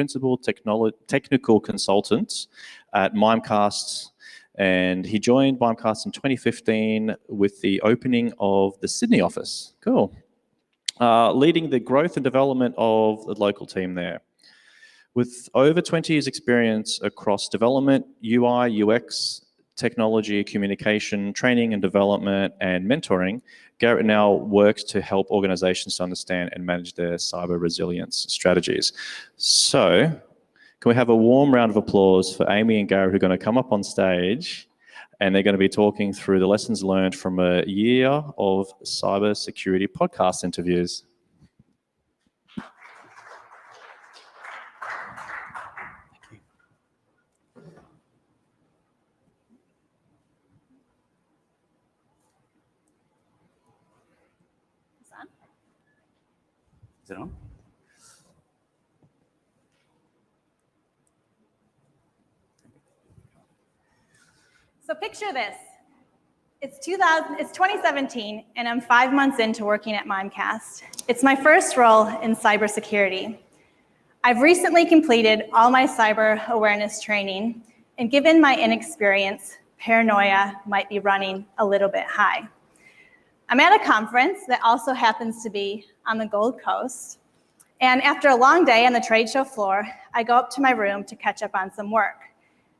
principal technical consultant at Mimecast, and he joined Mimecast in 2015 with the opening of the Sydney office. Cool. Leading the growth and development of the local team there. With over 20 years experience across development, UI, UX, technology, communication, training and development, and mentoring, Garrett now works to help organizations to understand and manage their cyber resilience strategies. So, can we have a warm round of applause for Amy and Garrett, who are going to come up on stage, and they're going to be talking through the lessons learned from a year of cybersecurity podcast interviews. Is it on? So picture this. It's 2017, and I'm 5 months into working at Mimecast. It's my first role in cybersecurity. I've recently completed all my cyber awareness training, and given my inexperience, paranoia might be running a little bit high. I'm at a conference that also happens to be on the Gold Coast, and after a long day on the trade show floor, I go up to my room to catch up on some work.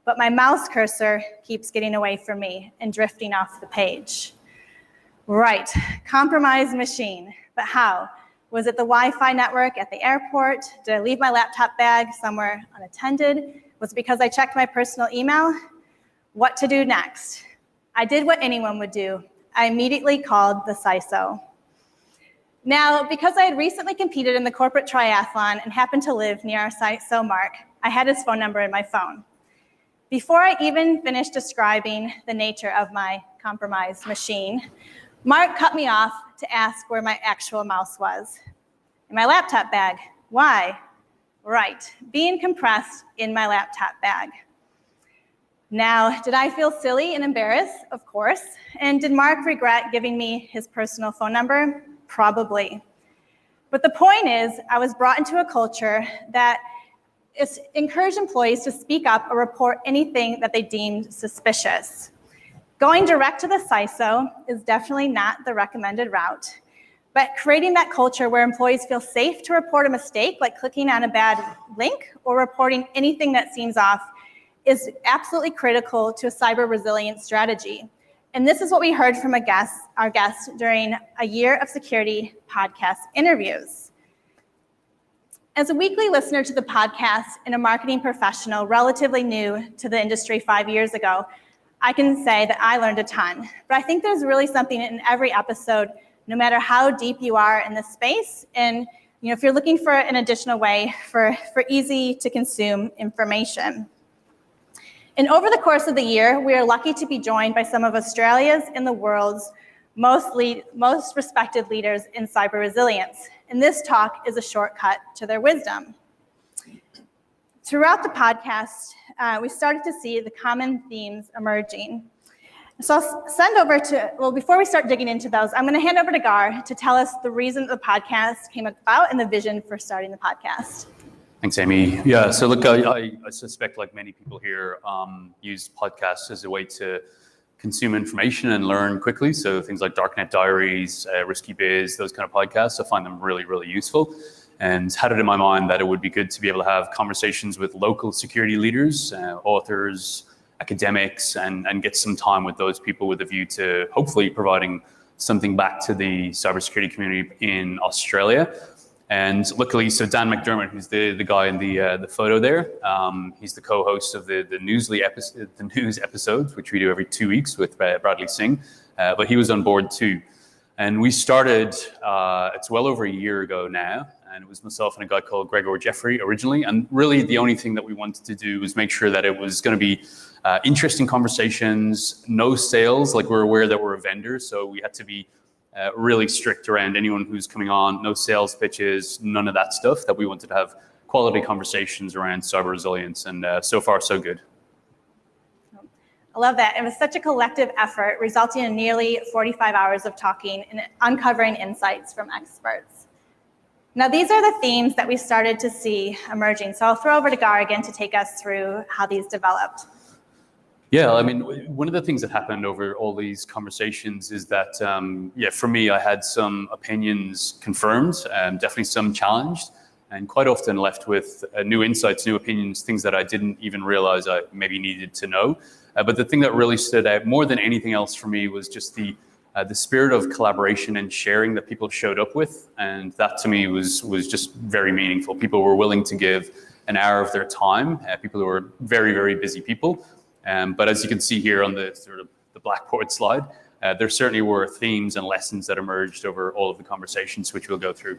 But my mouse cursor keeps getting away from me and drifting off the page. Right, compromised machine, but how? Was it the Wi-Fi network at the airport? Did I leave my laptop bag somewhere unattended? Was it because I checked my personal email? What to do next? I did what anyone would do. I immediately called the CISO. Now, because I had recently competed in the corporate triathlon and happened to live near our CISO, Mark, I had his phone number in my phone. Before I even finished describing the nature of my compromised machine, Mark cut me off to ask where my actual mouse was. In my laptop bag. Why? Right, being compressed in my laptop bag. Now, did I feel silly and embarrassed? Of course. And did Mark regret giving me his personal phone number? Probably. But the point is, I was brought into a culture that encouraged employees to speak up or report anything that they deemed suspicious. Going direct to the CISO is definitely not the recommended route, but creating that culture where employees feel safe to report a mistake, like clicking on a bad link or reporting anything that seems off, is absolutely critical to a cyber resilience strategy. And this is what we heard from our guest during a year of security podcast interviews. As a weekly listener to the podcast and a marketing professional relatively new to the industry 5 years ago, I can say that I learned a ton. But I think there's really something in every episode, no matter how deep you are in this space. And if you're looking for an additional way for easy to consume information. And over the course of the year, we are lucky to be joined by some of Australia's and the world's most respected leaders in cyber resilience. And this talk is a shortcut to their wisdom. Throughout the podcast, we started to see the common themes emerging. So before we start digging into those, I'm going to hand over to Gar to tell us the reason the podcast came about and the vision for starting the podcast. Thanks, Amy. Yeah, so look, I suspect, like many people here, use podcasts as a way to consume information and learn quickly. So things like Darknet Diaries, Risky Biz, those kind of podcasts, I find them really, really useful. And had it in my mind that it would be good to be able to have conversations with local security leaders, authors, academics, and get some time with those people with a view to hopefully providing something back to the cybersecurity community in Australia. And luckily, so Dan McDermott, who's the guy in the photo there, he's the co-host of the news episodes, which we do every 2 weeks with Bradley Singh, but he was on board too. And we started, it's well over a year ago now, and it was myself and a guy called Gregor Jeffrey originally. And really the only thing that we wanted to do was make sure that it was going to be interesting conversations, no sales, like we're aware that we're a vendor, so we had to be really strict around anyone who's coming on, no sales pitches, none of that stuff, that we wanted to have quality conversations around cyber resilience, and so far so good. I love that. It was such a collective effort, resulting in nearly 45 hours of talking and uncovering insights from experts. Now, these are the themes that we started to see emerging. So I'll throw over to Gar again to take us through how these developed. Yeah, I mean, one of the things that happened over all these conversations is that, for me, I had some opinions confirmed, definitely some challenged, and quite often left with new insights, new opinions, things that I didn't even realize I maybe needed to know. But the thing that really stood out more than anything else for me was just the spirit of collaboration and sharing that people showed up with, and that to me was just very meaningful. People were willing to give an hour of their time. People who were very, very busy people. But as you can see here on the sort of the blackboard slide, there certainly were themes and lessons that emerged over all of the conversations, which we'll go through.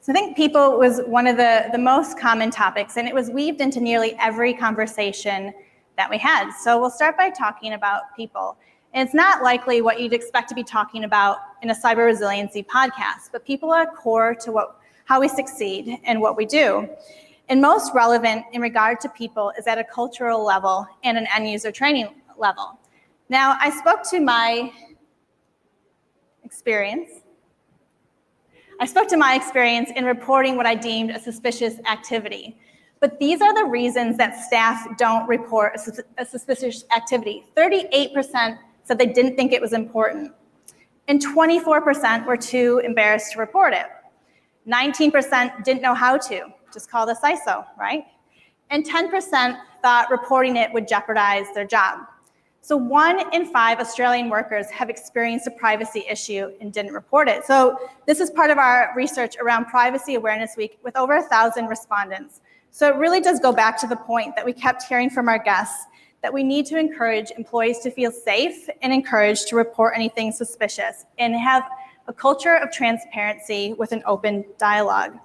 So I think people was one of the most common topics, and it was weaved into nearly every conversation that we had. So we'll start by talking about people. And it's not likely what you'd expect to be talking about in a cyber resiliency podcast, but people are core to how we succeed and what we do. And most relevant in regard to people is at a cultural level and an end user training level. Now, I spoke to my experience in reporting what I deemed a suspicious activity. But these are the reasons that staff don't report a suspicious activity. 38% said they didn't think it was important, and 24% were too embarrassed to report it. 19% didn't know how to, just call the CISO, right? And 10% thought reporting it would jeopardize their job. So 1 in 5 Australian workers have experienced a privacy issue and didn't report it. So this is part of our research around Privacy Awareness Week with over 1,000 respondents. So it really does go back to the point that we kept hearing from our guests, that we need to encourage employees to feel safe and encouraged to report anything suspicious and have a culture of transparency with an open dialogue.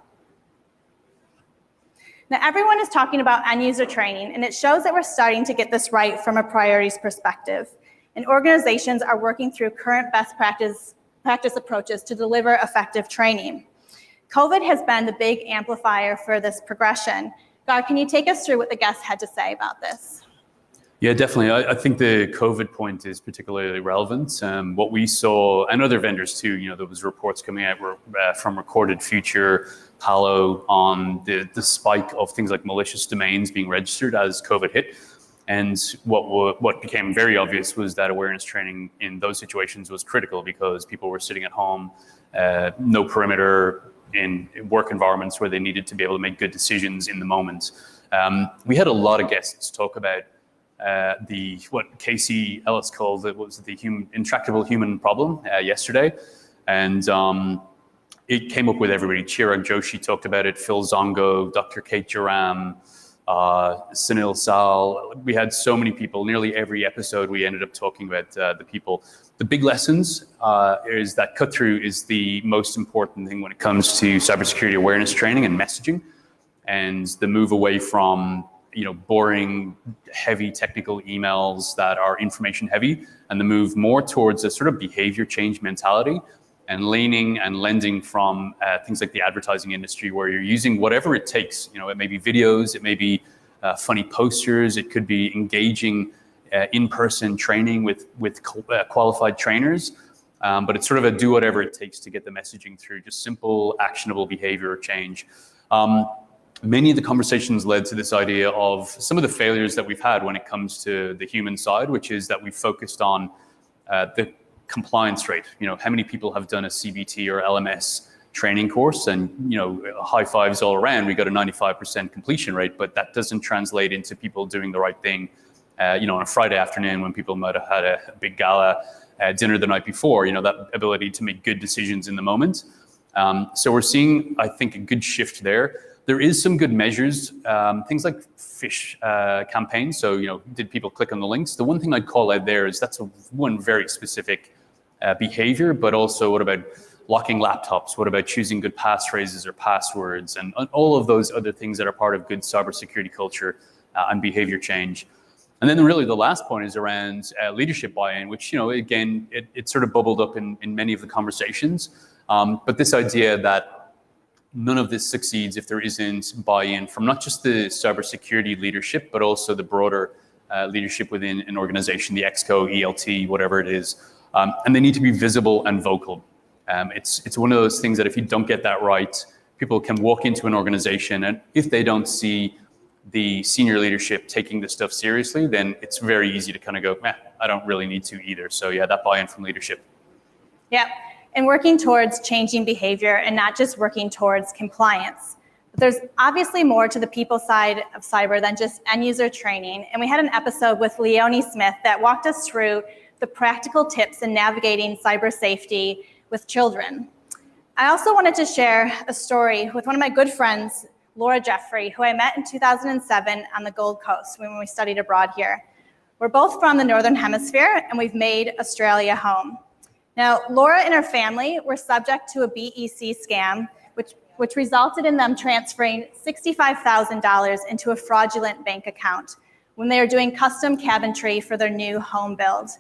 Now, everyone is talking about end user training, and it shows that we're starting to get this right from a priorities perspective. And organizations are working through current best practice approaches to deliver effective training. COVID has been the big amplifier for this progression. Gar, can you take us through what the guests had to say about this? Yeah, definitely. I think the COVID point is particularly relevant. What we saw, and other vendors too, there was reports coming out from Recorded Future, Palo, on the spike of things like malicious domains being registered as COVID hit. And what became very obvious was that awareness training in those situations was critical because people were sitting at home, no perimeter, in work environments where they needed to be able to make good decisions in the moment. We had a lot of guests talk about what Casey Ellis called it was the intractable human problem yesterday, and it came up with everybody. Chirag Joshi talked about it, Phil Zongo, Dr. Kate Joram, Sunil Sal. We had so many people. Nearly every episode we ended up talking about the people. The big lessons is that cut through is the most important thing when it comes to cybersecurity awareness training and messaging, and the move away from boring, heavy technical emails that are information heavy, and the move more towards a sort of behavior change mentality and leaning and lending from things like the advertising industry, where you're using whatever it takes. It may be videos, it may be funny posters, it could be engaging in-person training with qualified trainers, but it's sort of a do whatever it takes to get the messaging through, just simple, actionable behavior change. Many of the conversations led to this idea of some of the failures that we've had when it comes to the human side, which is that we focused on the compliance rate. How many people have done a CBT or LMS training course, and high fives all around. We got a 95% completion rate, but that doesn't translate into people doing the right thing. On a Friday afternoon when people might have had a big gala dinner the night before. That ability to make good decisions in the moment. So we're seeing, I think, a good shift there. There is some good measures, things like phish campaigns. So, did people click on the links? The one thing I'd call out there is that's one very specific behavior, but also what about locking laptops? What about choosing good passphrases or passwords, and all of those other things that are part of good cybersecurity culture and behavior change? And then really the last point is around leadership buy-in, which, again, it sort of bubbled up in many of the conversations. But this idea that none of this succeeds if there isn't buy-in from not just the cybersecurity leadership, but also the broader leadership within an organization, the ExCo, ELT, whatever it is. And they need to be visible and vocal. It's one of those things that if you don't get that right, people can walk into an organization, and if they don't see the senior leadership taking this stuff seriously, then it's very easy to kind of go, I don't really need to either. So yeah, that buy-in from leadership. Yeah, and working towards changing behavior and not just working towards compliance. But there's obviously more to the people side of cyber than just end user training. And we had an episode with Leonie Smith that walked us through the practical tips in navigating cyber safety with children. I also wanted to share a story with one of my good friends, Laura Jeffrey, who I met in 2007 on the Gold Coast when we studied abroad here. We're both from the Northern Hemisphere, and we've made Australia home. Now, Laura and her family were subject to a BEC scam, which resulted in them transferring $65,000 into a fraudulent bank account when they were doing custom cabinetry for their new home build.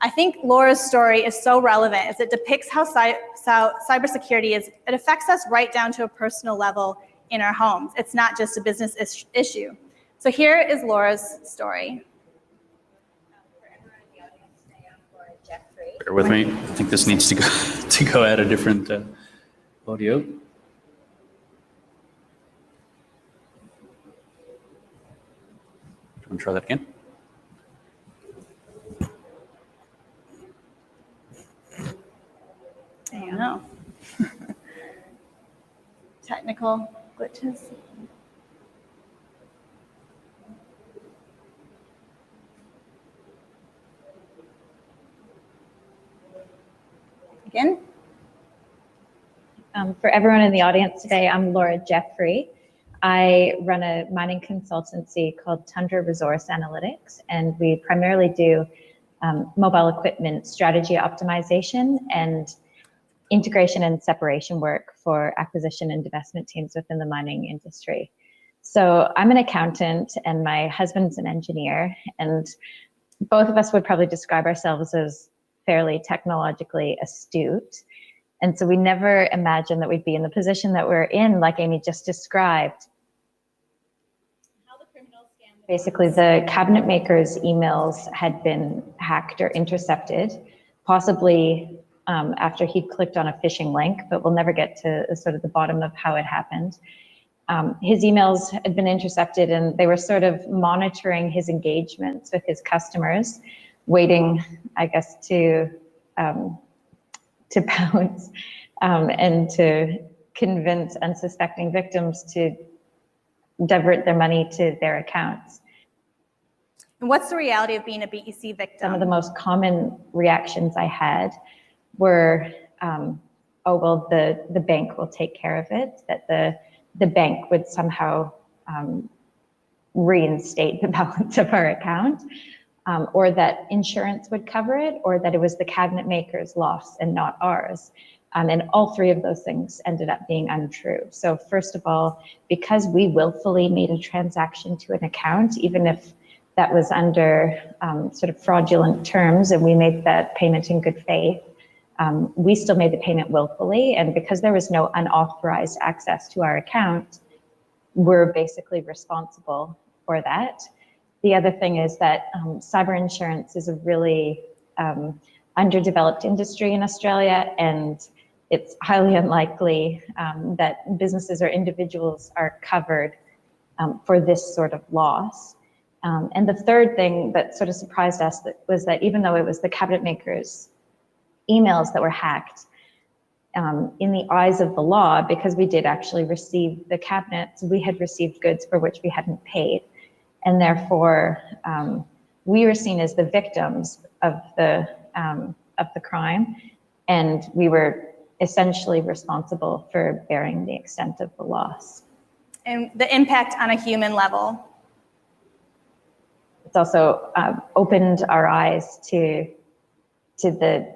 I think Laura's story is so relevant as it depicts how cybersecurity is. It affects us right down to a personal level in our homes. It's not just a business issue. So here is Laura's story. Bear with me. I think this needs to go at a different audio. Want to try that again? I don't know. Technical glitches. Again? For everyone in the audience today, I'm Laura Jeffrey. I run a mining consultancy called Tundra Resource Analytics, and we primarily do mobile equipment strategy optimization and integration and separation work for acquisition and divestment teams within the mining industry. So I'm an accountant and my husband's an engineer, and both of us would probably describe ourselves as fairly technologically astute. And so we never imagined that we'd be in the position that we're in, like Amy just described. Basically, the cabinet maker's emails had been hacked or intercepted, possibly after he'd clicked on a phishing link, but we'll never get to sort of the bottom of how it happened. His emails had been intercepted, and they were sort of monitoring his engagements with his customers, waiting, I guess, to pounce and to convince unsuspecting victims to divert their money to their accounts. And what's the reality of being a BEC victim? Some of the most common reactions I had were, oh, well, the bank will take care of it, that the bank would somehow reinstate the balance of our account, or that insurance would cover it, or that it was the cabinet maker's loss and not ours. And all three of those things ended up being untrue. So first of all, because we willfully made a transaction to an account, even if that was under sort of fraudulent terms and we made that payment in good faith, we still made the payment willfully. And because there was no unauthorized access to our account, we're basically responsible for that. The other thing is that cyber insurance is a really underdeveloped industry in Australia, and it's highly unlikely that businesses or individuals are covered for this sort of loss. And the third thing that sort of surprised us was that even though it was the cabinet maker's emails that were hacked, in the eyes of the law, because we did actually receive the cabinets, we had received goods for which we hadn't paid. And therefore, we were seen as the victims of the crime, and we were essentially responsible for bearing the extent of the loss. And the impact on a human level. It's also opened our eyes to the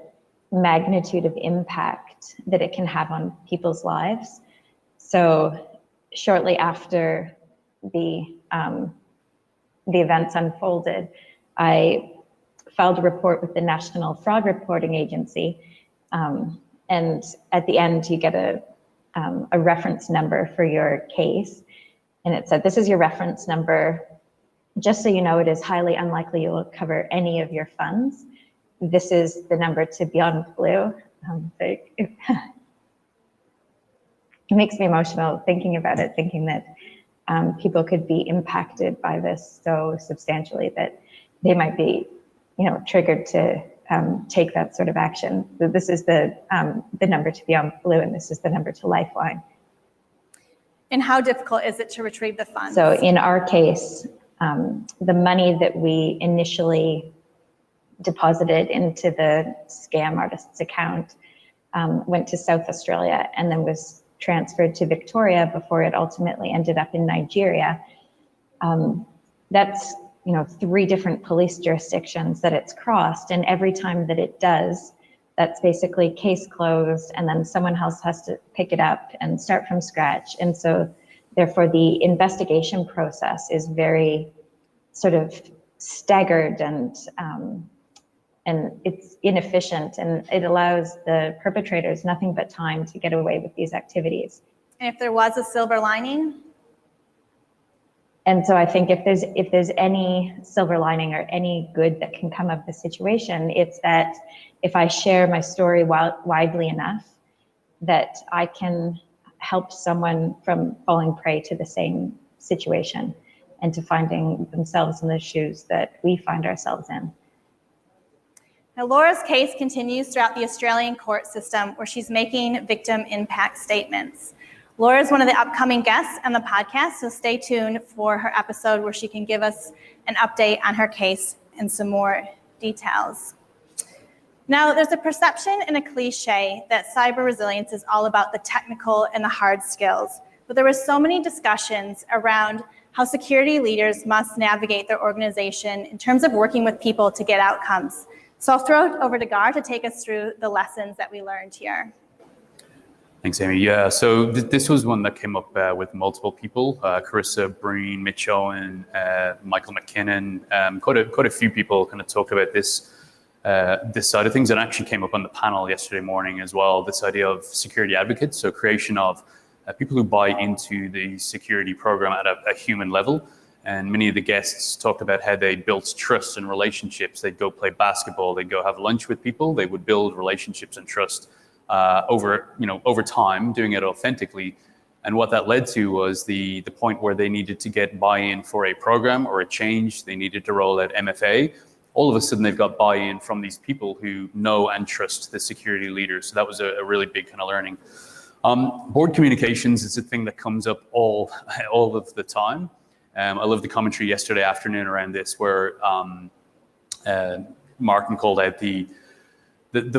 magnitude of impact that it can have on people's lives. So shortly after the events unfolded, I filed a report with the National Fraud Reporting Agency, and at the end you get a reference number for your case, and it said, "This is your reference number. Just so you know, it is highly unlikely you will cover any of your funds. This is the number to Beyond Blue. It makes me emotional thinking about it, thinking that people could be impacted by this so substantially that they might be, triggered to take that sort of action. So this is the number to Beyond Blue, and this is the number to Lifeline. And how difficult is it to retrieve the funds? So in our case, the money that we initially deposited into the scam artist's account went to South Australia and then was transferred to Victoria before it ultimately ended up in Nigeria. That's 3 different police jurisdictions that it's crossed, and every time that it does, that's basically case closed, and then someone else has to pick it up and start from scratch. And so therefore the investigation process is very sort of staggered and it's inefficient, and it allows the perpetrators nothing but time to get away with these activities. And if there was a silver lining? And so I think if there's any silver lining or any good that can come of the situation, it's that if I share my story widely enough, that I can help someone from falling prey to the same situation and to finding themselves in the shoes that we find ourselves in. Now, Laura's case continues throughout the Australian court system, where she's making victim impact statements. Laura is one of the upcoming guests on the podcast, so stay tuned for her episode where she can give us an update on her case and some more details. Now, there's a perception and a cliche that cyber resilience is all about the technical and the hard skills, but there were so many discussions around how security leaders must navigate their organization in terms of working with people to get outcomes. So I'll throw it over to Gar to take us through the lessons that we learned here. Thanks, Amy. Yeah, so this was one that came up with multiple people, Carissa, Breen, Mitch Owen, Michael McKinnon, quite a few people kind of talked about this side of things, and actually came up on the panel yesterday morning as well, this idea of security advocates, so creation of people who buy into the security program at a human level. And many of the guests talked about how they built trust and relationships. They'd go play basketball, they'd go have lunch with people, they would build relationships and trust over time, doing it authentically. And what that led to was the point where they needed to get buy-in for a program or a change. They needed to roll out MFA. All of a sudden, they've got buy-in from these people who know and trust the security leaders. So that was a really big kind of learning. Board communications is a thing that comes up all of the time. I loved the commentary yesterday afternoon around this, where Martin called out the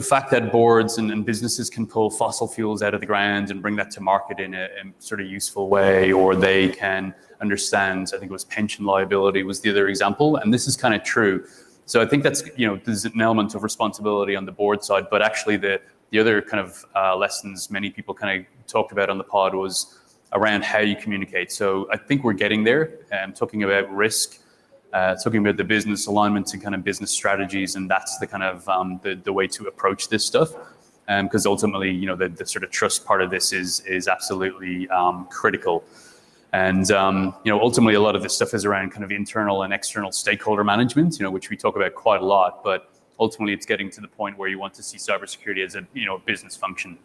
fact that boards and businesses can pull fossil fuels out of the ground and bring that to market in a sort of useful way, or they can understand, I think it was pension liability was the other example, and this is kind of true. So I think that's, there's an element of responsibility on the board side, but actually the other kind of lessons many people kind of talked about on the pod was around how you communicate. So I think we're getting there, talking about risk, talking about the business alignment to kind of business strategies, and that's the kind of the way to approach this stuff. Because ultimately, the sort of trust part of this is absolutely critical. And ultimately, a lot of this stuff is around kind of internal and external stakeholder management, which we talk about quite a lot. But ultimately, it's getting to the point where you want to see cybersecurity as a business function.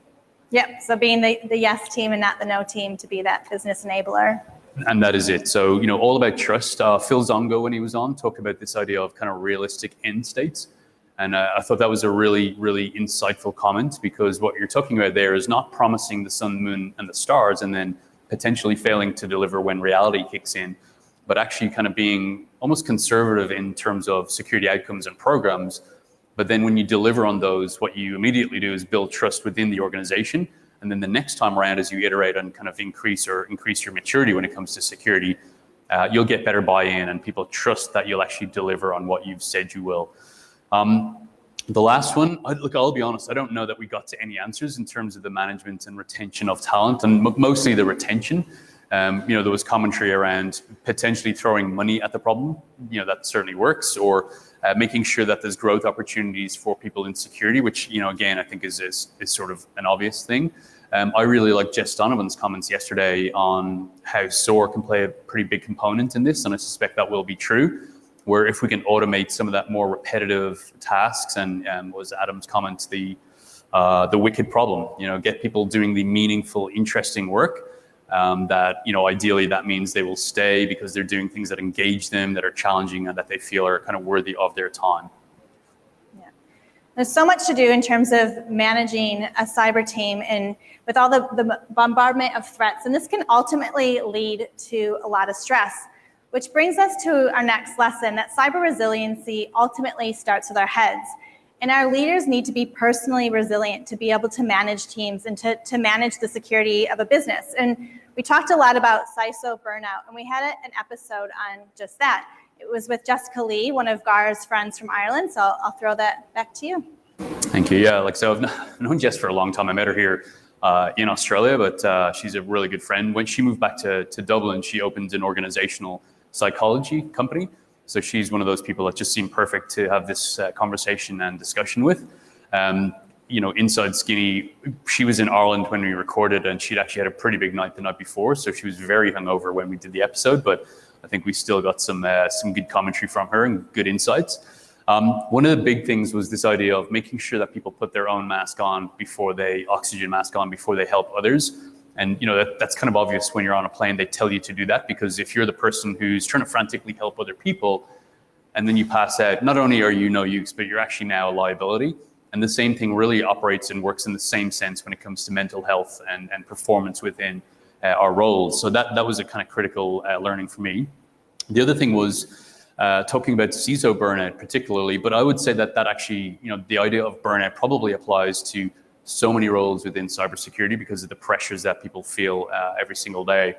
Yep. So being the yes team and not the no team to be that business enabler. And that is it. So, all about trust. Phil Zongo, when he was on, talked about this idea of kind of realistic end states. And I thought that was a really, really insightful comment, because what you're talking about there is not promising the sun, moon, and the stars and then potentially failing to deliver when reality kicks in, but actually kind of being almost conservative in terms of security outcomes and programs. But then when you deliver on those, what you immediately do is build trust within the organization. And then the next time around, as you iterate and kind of increase your maturity when it comes to security, you'll get better buy-in and people trust that you'll actually deliver on what you've said you will. The last one, I'll be honest, I don't know that we got to any answers in terms of the management and retention of talent, and mostly the retention. There was commentary around potentially throwing money at the problem. That certainly works, or making sure that there's growth opportunities for people in security, which, again, I think is sort of an obvious thing. I really like Jess Donovan's comments yesterday on how SOAR can play a pretty big component in this, and I suspect that will be true, where if we can automate some of that more repetitive tasks, and was Adam's comment, the the wicked problem. Get people doing the meaningful, interesting work that, ideally that means they will stay because they're doing things that engage them, that are challenging, and that they feel are kind of worthy of their time. There's so much to do in terms of managing a cyber team and with all the bombardment of threats. And this can ultimately lead to a lot of stress, which brings us to our next lesson, that cyber resiliency ultimately starts with our heads. And our leaders need to be personally resilient to be able to manage teams and to manage the security of a business. And we talked a lot about CISO burnout, and we had an episode on just that. It was with Jessica Lee, one of Gar's friends from Ireland, so I'll throw that back to you. Thank you. Yeah, so I've known Jess for a long time. I met her here in Australia, but she's a really good friend. When she moved back to Dublin, she opened an organizational psychology company. So she's one of those people that just seemed perfect to have this conversation and discussion with. Inside Skinny, she was in Ireland when we recorded, and she'd actually had a pretty big night the night before, so she was very hungover when we did the episode, but I think we still got some good commentary from her and good insights. One of the big things was this idea of making sure that people put their own mask on oxygen mask on before they help others. And that's kind of obvious when you're on a plane. They tell you to do that because if you're the person who's trying to frantically help other people and then you pass out, not only are you no use, but you're actually now a liability. And the same thing really operates and works in the same sense when it comes to mental health and performance within our roles. So that was a kind of critical learning for me. The other thing was talking about CISO burnout particularly, but I would say that actually, the idea of burnout probably applies to so many roles within cybersecurity because of the pressures that people feel every single day.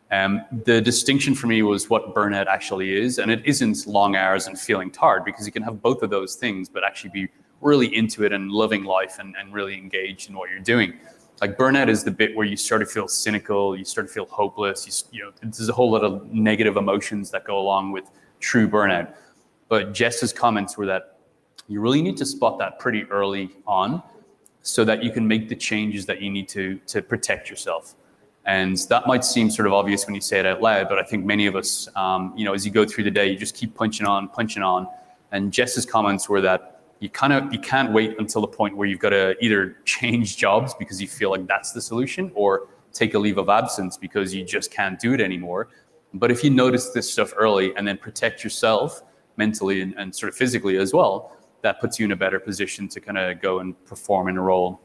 The distinction for me was what burnout actually is, and it isn't long hours and feeling tired, because you can have both of those things, but actually be really into it and loving life and really engaged in what you're doing. Like burnout is the bit where you start to feel cynical, you start to feel hopeless, there's a whole lot of negative emotions that go along with true burnout. But Jess's comments were that you really need to spot that pretty early on so that you can make the changes that you need to protect yourself. And that might seem sort of obvious when you say it out loud, but I think many of us, as you go through the day, you just keep punching on. And Jess's comments were that you can't wait until the point where you've got to either change jobs because you feel like that's the solution, or take a leave of absence because you just can't do it anymore. But if you notice this stuff early and then protect yourself mentally and sort of physically as well, that puts you in a better position to kind of go and perform in a role.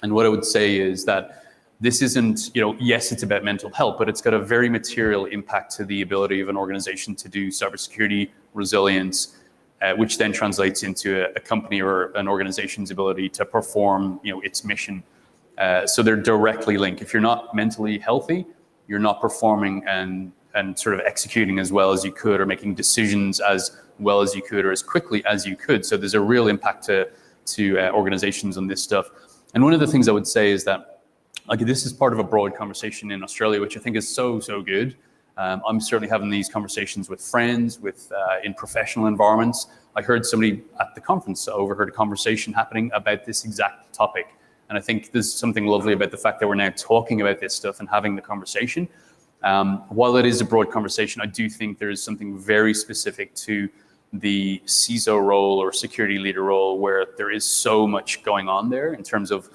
And what I would say is that this isn't, yes, it's about mental health, but it's got a very material impact to the ability of an organization to do cybersecurity resilience, which then translates into a company or an organization's ability to perform, its mission. So they're directly linked. If you're not mentally healthy, you're not performing and sort of executing as well as you could, or making decisions as well as you could, or as quickly as you could. So there's a real impact to organizations on this stuff. And one of the things I would say is that, this is part of a broad conversation in Australia, which I think is so good. I'm certainly having these conversations with friends, in professional environments. I heard somebody at the conference, overheard a conversation happening about this exact topic. And I think there's something lovely about the fact that we're now talking about this stuff and having the conversation. While it is a broad conversation, I do think there is something very specific to the CISO role or security leader role, where there is so much going on there in terms of,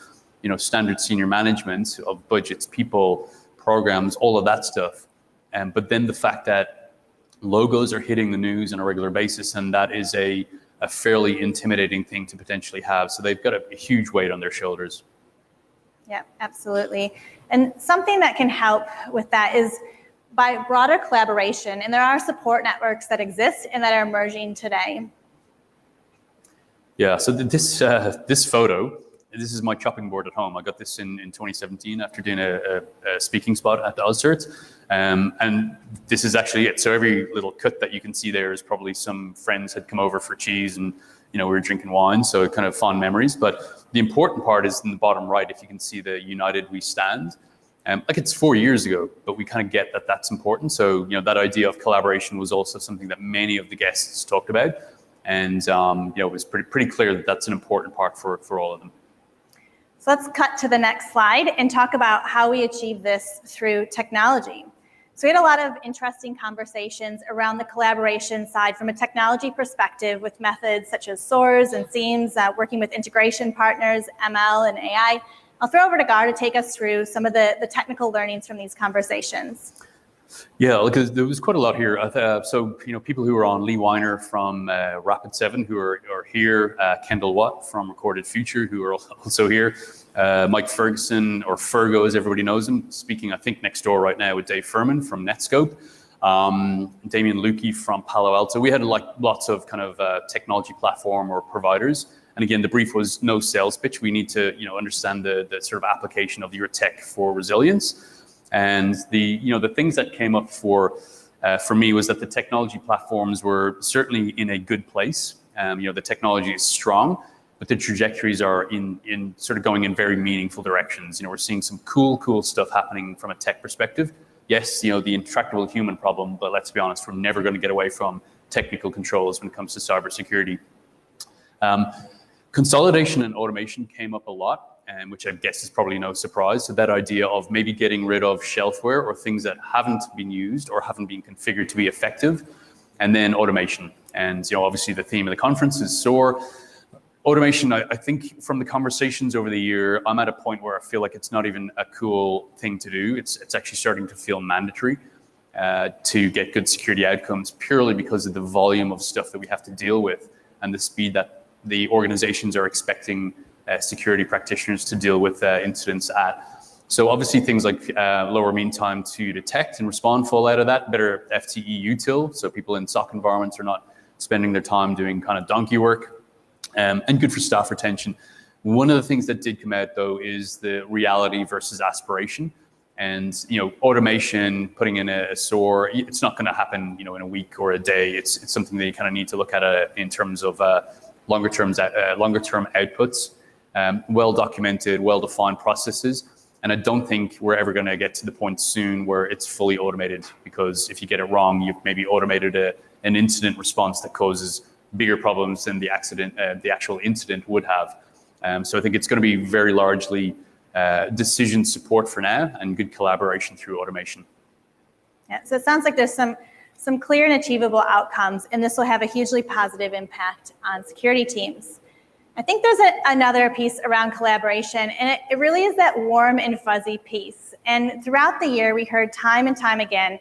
standard senior management of budgets, people, programs, all of that stuff. But then the fact that logos are hitting the news on a regular basis, and that is a fairly intimidating thing to potentially have. So they've got a huge weight on their shoulders. Yeah, absolutely. And something that can help with that is by broader collaboration. And there are support networks that exist and that are emerging today. Yeah, so this photo, this is my chopping board at home. I got this in 2017 after doing a speaking spot at the AusCERT. And this is actually it. So every little cut that you can see there is probably some friends had come over for cheese and, we were drinking wine. So kind of fond memories. But the important part is in the bottom right, if you can see the United We Stand. It's 4 years ago, but we kind of get that that's important. So, that idea of collaboration was also something that many of the guests talked about. And, it was pretty clear that that's an important part for all of them. So let's cut to the next slide and talk about how we achieve this through technology. So we had a lot of interesting conversations around the collaboration side from a technology perspective with methods such as SOARs and SEAMs, working with integration partners, ML and AI. I'll throw over to Gar to take us through some of the technical learnings from these conversations. Yeah, because there was quite a lot here. So, people who are on, Lee Weiner from Rapid7 who are here, Kendall Watt from Recorded Future who are also here, Mike Ferguson, or Fergo as everybody knows him, speaking I think next door right now with Dave Furman from Netscope, Damien Lukey from Palo Alto. We had lots of kind of technology platform or providers. And again, the brief was no sales pitch. We need to understand the sort of application of your tech for resilience. And the things that came up for me was that the technology platforms were certainly in a good place. The technology is strong, but the trajectories are in sort of going in very meaningful directions. We're seeing some cool stuff happening from a tech perspective. Yes, the intractable human problem, but let's be honest, we're never going to get away from technical controls when it comes to cybersecurity. Consolidation and automation came up a lot, which I guess is probably no surprise. So that idea of maybe getting rid of shelfware or things that haven't been used or haven't been configured to be effective, and then automation. And obviously the theme of the conference is SOAR. Automation, I think from the conversations over the year, I'm at a point where I feel like it's not even a cool thing to do. It's actually starting to feel mandatory to get good security outcomes purely because of the volume of stuff that we have to deal with and the speed that the organizations are expecting security practitioners to deal with incidents at. So obviously things like lower mean time to detect and respond fall out of that, better FTE util, so people in SOC environments are not spending their time doing kind of donkey work, and good for staff retention. One of the things that did come out though is the reality versus aspiration. And automation, putting in a SOAR, it's not going to happen in a week or a day. It's something that you kind of need to look at in terms of longer term outputs, well-documented, well-defined processes. And I don't think we're ever going to get to the point soon where it's fully automated, because if you get it wrong, you've maybe automated an incident response that causes bigger problems than the actual incident would have. So I think it's going to be very largely decision support for now and good collaboration through automation. Yeah, so it sounds like there's some clear and achievable outcomes, and this will have a hugely positive impact on security teams. I think there's another piece around collaboration, and it really is that warm and fuzzy piece. And throughout the year, we heard time and time again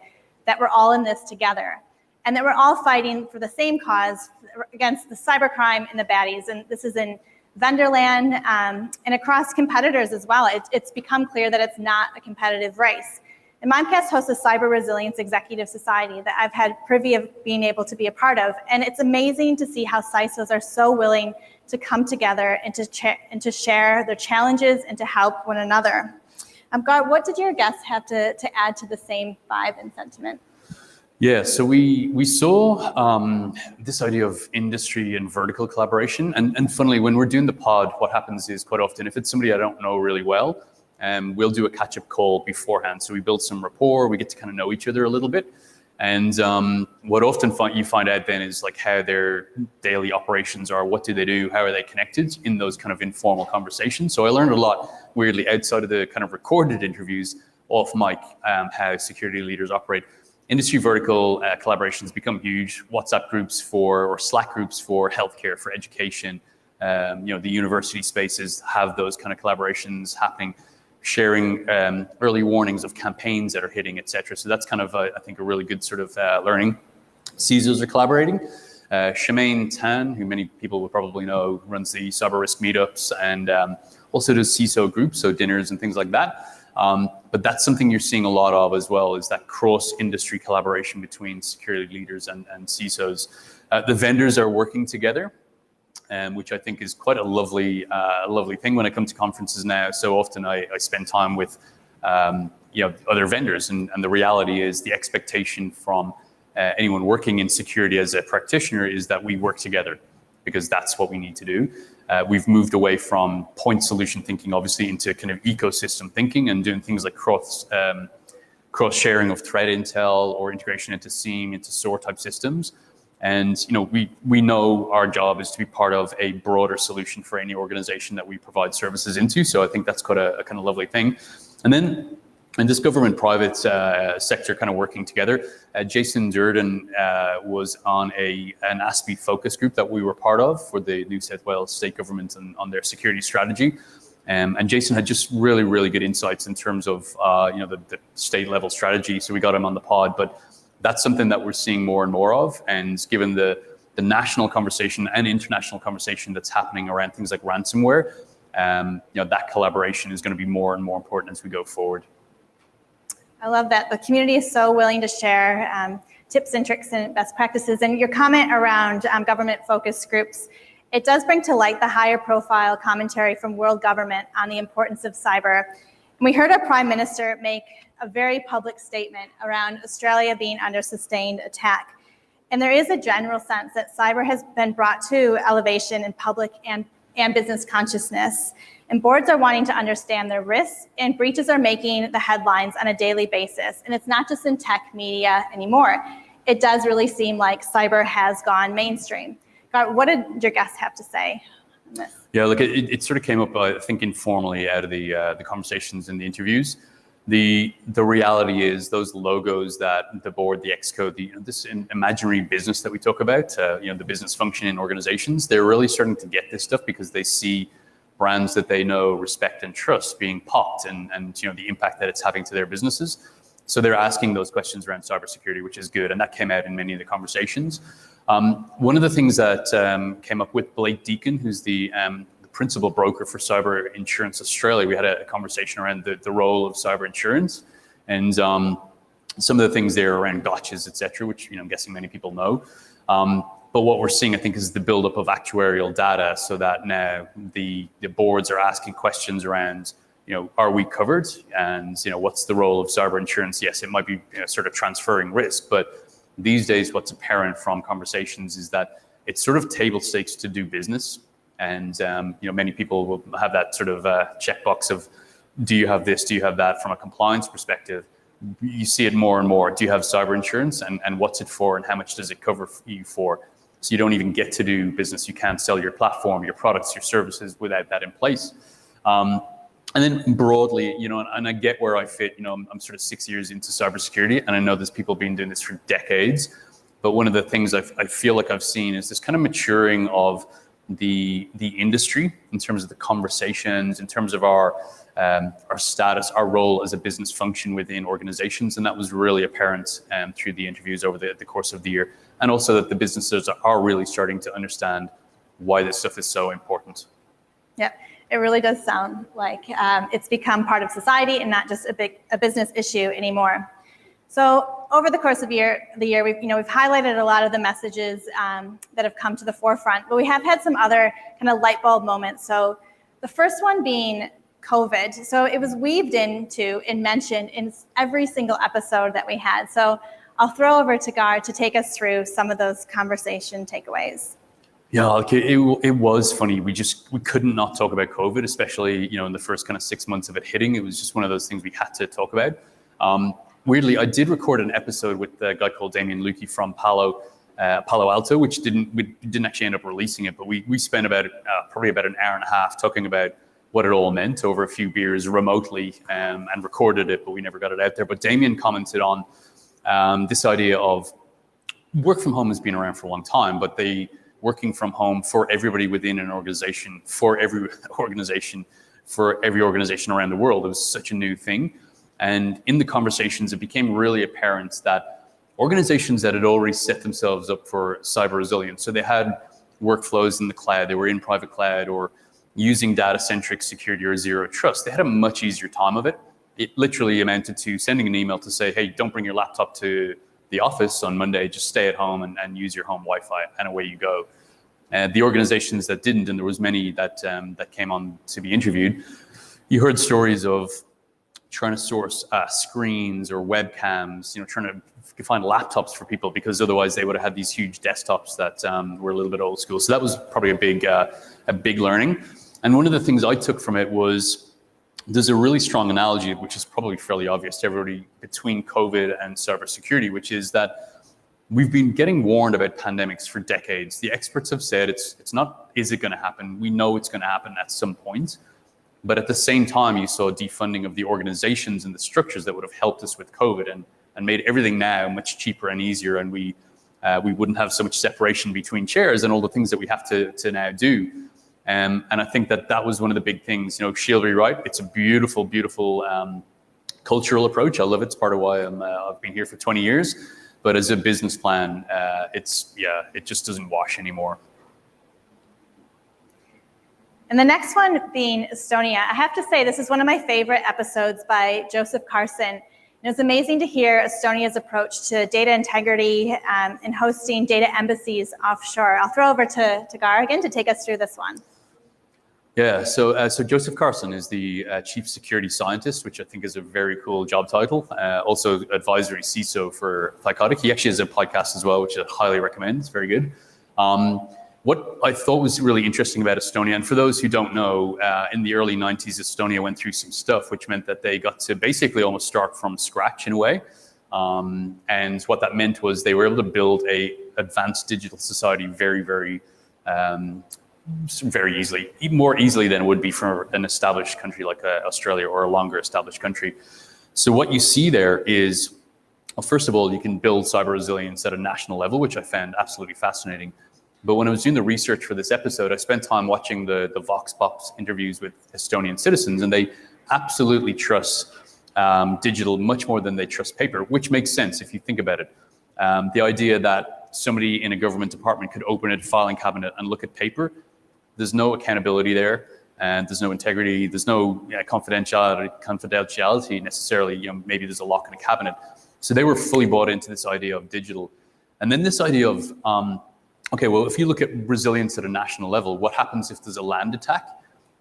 that we're all in this together, and that we're all fighting for the same cause against the cybercrime and the baddies. And this is in vendor land and across competitors as well. It's become clear that it's not a competitive race. And Mimecast hosts a Cyber Resilience Executive Society that I've had privy of being able to be a part of. And it's amazing to see how CISOs are so willing to come together and to share their challenges and to help one another. Gar, what did your guests have to add to the same vibe and sentiment? Yeah, so we saw this idea of industry and vertical collaboration. And funnily, when we're doing the pod, what happens is quite often, if it's somebody I don't know really well, we'll do a catch-up call beforehand. So we build some rapport, we get to kind of know each other a little bit. And what often you find out then is like how their daily operations are, what do they do, how are they connected in those kind of informal conversations. So I learned a lot, weirdly, outside of the kind of recorded interviews off mic, how security leaders operate. Industry vertical collaborations become huge. WhatsApp groups or Slack groups for healthcare, for education. The university spaces have those kind of collaborations happening, sharing early warnings of campaigns that are hitting, et cetera. So that's kind of, I think, a really good sort of learning. CISOs are collaborating. Shemaine Tan, who many people will probably know, runs the cyber risk meetups and also does CISO groups, so dinners and things like that. But that's something you're seeing a lot of as well, is that cross-industry collaboration between security leaders and CISOs. The vendors are working together, which I think is quite a lovely thing when I come to conferences now. So often I spend time with other vendors, and the reality is the expectation from anyone working in security as a practitioner is that we work together, because that's what we need to do. We've moved away from point solution thinking, obviously, into kind of ecosystem thinking and doing things like cross sharing of threat intel or integration into SIEM, into SOAR type systems. And we know our job is to be part of a broader solution for any organization that we provide services into. So I think that's quite a kind of lovely thing. And then And this government-private sector kind of working together. Jason Durden was on an ASPE focus group that we were part of for the New South Wales state government and on their security strategy. And Jason had just really, really good insights in terms of the state level strategy. So we got him on the pod, but that's something that we're seeing more and more of. And given the national conversation and international conversation that's happening around things like ransomware, that collaboration is going to be more and more important as we go forward. I love that the community is so willing to share tips and tricks and best practices. And your comment around government focus groups, it does bring to light the higher profile commentary from world government on the importance of cyber. And we heard our Prime Minister make a very public statement around Australia being under sustained attack. And there is a general sense that cyber has been brought to elevation in public and business consciousness. And boards are wanting to understand their risks, and breaches are making the headlines on a daily basis. And it's not just in tech media anymore. It does really seem like cyber has gone mainstream. Garrett, what did your guests have to say on this? Yeah, look, it sort of came up, I think, informally out of the conversations and the interviews. The reality is those logos that the board, the exco, this imaginary business that we talk about, the business function in organizations, they're really starting to get this stuff because they see brands that they know, respect, and trust being popped, and the impact that it's having to their businesses. So they're asking those questions around cybersecurity, which is good, and that came out in many of the conversations. One of the things that came up with Blake Deacon, who's the principal broker for Cyber Insurance Australia, we had a conversation around the role of cyber insurance, and some of the things there around gotchas, et cetera, which I'm guessing many people know. But what we're seeing, I think, is the buildup of actuarial data, so that now the boards are asking questions around, are we covered? And what's the role of cyber insurance? Yes, it might be sort of transferring risk, but these days, what's apparent from conversations is that it's sort of table stakes to do business. And many people will have that sort of checkbox of, do you have this? Do you have that? From a compliance perspective, you see it more and more. Do you have cyber insurance, and what's it for, and how much does it cover you for? So you don't even get to do business. You can't sell your platform, your products, your services without that in place. And then broadly, and I get where I fit. I'm sort of 6 years into cybersecurity, and I know there's people been doing this for decades. But one of the things I feel like I've seen is this kind of maturing of the industry in terms of the conversations, in terms of our status, our role as a business function within organizations. And that was really apparent through the interviews over the course of the year. And also that the businesses are really starting to understand why this stuff is so important. Yep, it really does sound like it's become part of society and not just a business issue anymore. So over the course of the year, we've highlighted a lot of the messages that have come to the forefront, but we have had some other kind of light bulb moments. So the first one being COVID. So it was weaved into and mentioned in every single episode that we had. So I'll throw over to Gar to take us through some of those conversation takeaways. Yeah, it was funny. We couldn't not talk about COVID, especially in the first kind of 6 months of it hitting. It was just one of those things we had to talk about. Weirdly, I did record an episode with a guy called Damien Lukey from Palo Alto, which we didn't actually end up releasing it, but we spent probably about an hour and a half talking about what it all meant over a few beers remotely, and recorded it, but we never got it out there. But Damien commented on this idea of work from home has been around for a long time, but working from home for everybody within an organization, for every organization around the world. It was such a new thing. And in the conversations, it became really apparent that organizations that had already set themselves up for cyber resilience, so they had workflows in the cloud, they were in private cloud, or using data-centric security or zero trust, they had a much easier time of it. It literally amounted to sending an email to say, hey, don't bring your laptop to the office on Monday, just stay at home and use your home Wi-Fi, and away you go. The organizations that didn't, and there was many that came on to be interviewed, you heard stories of trying to source screens or webcams, trying to find laptops for people, because otherwise they would have had these huge desktops that were a little bit old school. So that was probably a big learning. And one of the things I took from it was, there's a really strong analogy, which is probably fairly obvious to everybody, between COVID and cybersecurity, which is that we've been getting warned about pandemics for decades. The experts have said it's not, is it going to happen? We know it's going to happen at some point. But at the same time, you saw defunding of the organizations and the structures that would have helped us with COVID and made everything now much cheaper and easier. And we wouldn't have so much separation between chairs and all the things that we have to now do. And I think that was one of the big things. She'll be right. It's a beautiful, beautiful cultural approach. I love it. It's part of why I've been here for 20 years. But as a business plan, it just doesn't wash anymore. And the next one being Estonia. I have to say, this is one of my favorite episodes by Joseph Carson. And it was amazing to hear Estonia's approach to data integrity and hosting data embassies offshore. I'll throw over to Gar again to take us through this one. Yeah, so Joseph Carson is the Chief Security Scientist, which I think is a very cool job title. Also advisory CISO for Psychotic. He actually has a podcast as well, which I highly recommend. It's very good. What I thought was really interesting about Estonia, and for those who don't know, in the early 90s, Estonia went through some stuff, which meant that they got to basically almost start from scratch in a way. And what that meant was they were able to build a advanced digital society very, very easily, even more easily than it would be for an established country like Australia or a longer established country. So what you see there is, well, first of all, you can build cyber resilience at a national level, which I found absolutely fascinating. But when I was doing the research for this episode, I spent time watching the Vox Pops interviews with Estonian citizens, and they absolutely trust digital much more than they trust paper, which makes sense if you think about it. The idea that somebody in a government department could open a filing cabinet and look at paper, there's no accountability there, and there's no integrity, there's no confidentiality necessarily. Maybe there's a lock in a cabinet. So they were fully bought into this idea of digital. And then this idea of, okay, well, if you look at resilience at a national level, what happens if there's a land attack?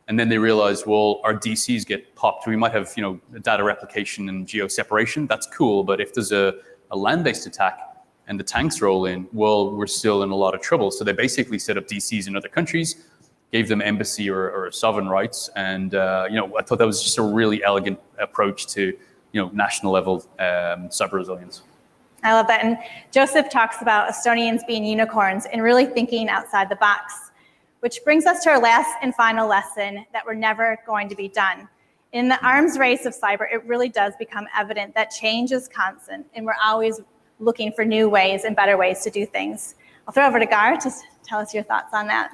And then they realize, well, our DCs get popped. We might have, data replication and geo separation. That's cool. But if there's a land-based attack and the tanks roll in, well, we're still in a lot of trouble. So they basically set up DCs in other countries, gave them embassy or sovereign rights. And, I thought that was just a really elegant approach to, national level cyber resilience. I love that. And Joseph talks about Estonians being unicorns and really thinking outside the box, which brings us to our last and final lesson, that we're never going to be done. In the arms race of cyber, it really does become evident that change is constant, and we're always looking for new ways and better ways to do things. I'll throw over to Gar to tell us your thoughts on that.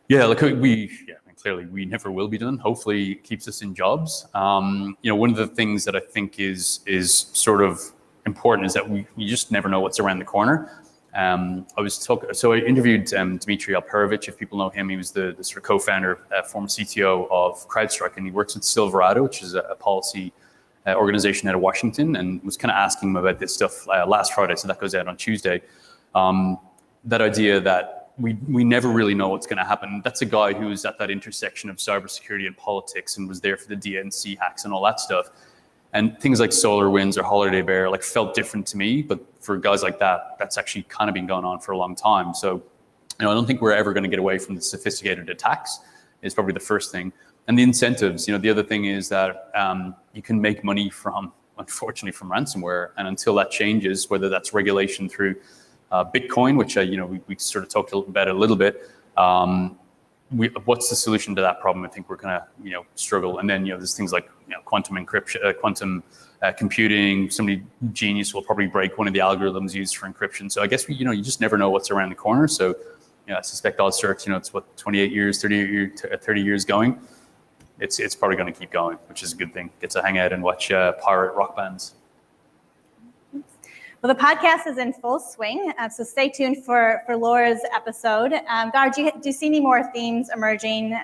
Yeah, look, clearly we never will be done. Hopefully it keeps us in jobs. One of the things that I think is sort of important is that you just never know what's around the corner. I interviewed Dmitry Alperovich, if people know him. He was the sort of co-founder, former CTO of CrowdStrike, and he works with Silverado, which is a policy organization out of Washington, and was kind of asking him about this stuff last Friday, so that goes out on Tuesday. That idea that we never really know what's going to happen. That's a guy who was at that intersection of cybersecurity and politics and was there for the DNC hacks and all that stuff. And things like SolarWinds or Holiday Bear felt different to me, but for guys like that, that's actually kind of been going on for a long time. So, I don't think we're ever going to get away from the sophisticated attacks is probably the first thing. And the incentives, the other thing is that you can make money unfortunately, from ransomware. And until that changes, whether that's regulation through Bitcoin, which, we sort of talked about it a little bit, what's the solution to that problem? I think we're going to, struggle. And then, there's things like, quantum encryption, quantum computing. Somebody genius will probably break one of the algorithms used for encryption. So I guess you just never know what's around the corner. So, I suspect AusCERT, it's what, 28 years, 30 years going. It's probably going to keep going, which is a good thing. Get to hang out and watch pirate rock bands. Well, the podcast is in full swing, so stay tuned for Laura's episode. Gar, do you see any more themes emerging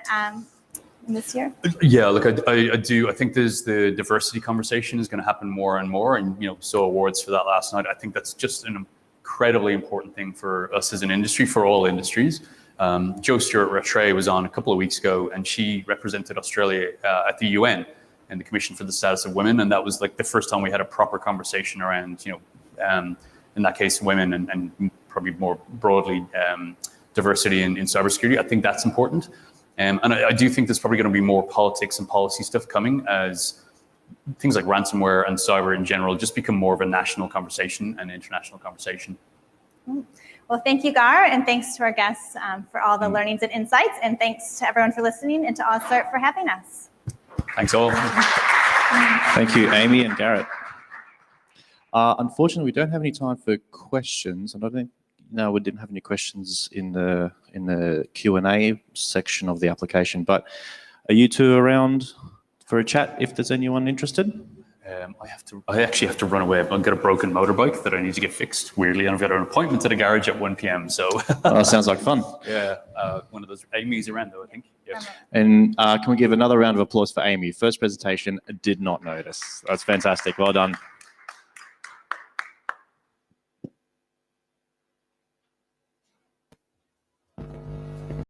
in this year? Yeah, look, I do. I think there's the diversity conversation is going to happen more and more, and saw awards for that last night. I think that's just an incredibly important thing for us as an industry, for all industries. Jo Stewart-Rattray was on a couple of weeks ago, and she represented Australia at the UN and the Commission for the Status of Women, and that was the first time we had a proper conversation around, in that case, women and probably more broadly diversity in cybersecurity. I think that's important. And I do think there's probably going to be more politics and policy stuff coming as things like ransomware and cyber in general just become more of a national conversation and international conversation. Well, thank you, Gar, and thanks to our guests for all the learnings and insights, and thanks to everyone for listening and to AusCERT for having us. Thanks all. Thank you, Amy and Garrett. Unfortunately, we don't have any time for questions, and I don't. No, we didn't have any questions in the Q&A section of the application. But are you two around for a chat if there's anyone interested? I actually have to run away. I've got a broken motorbike that I need to get fixed. Weirdly, and I've got an appointment at a garage at 1 p.m. So Sounds like fun. yeah, one of those. Amy's around though, I think. Yeah. And can we give another round of applause for Amy? First presentation, did not notice. That's fantastic. Well done.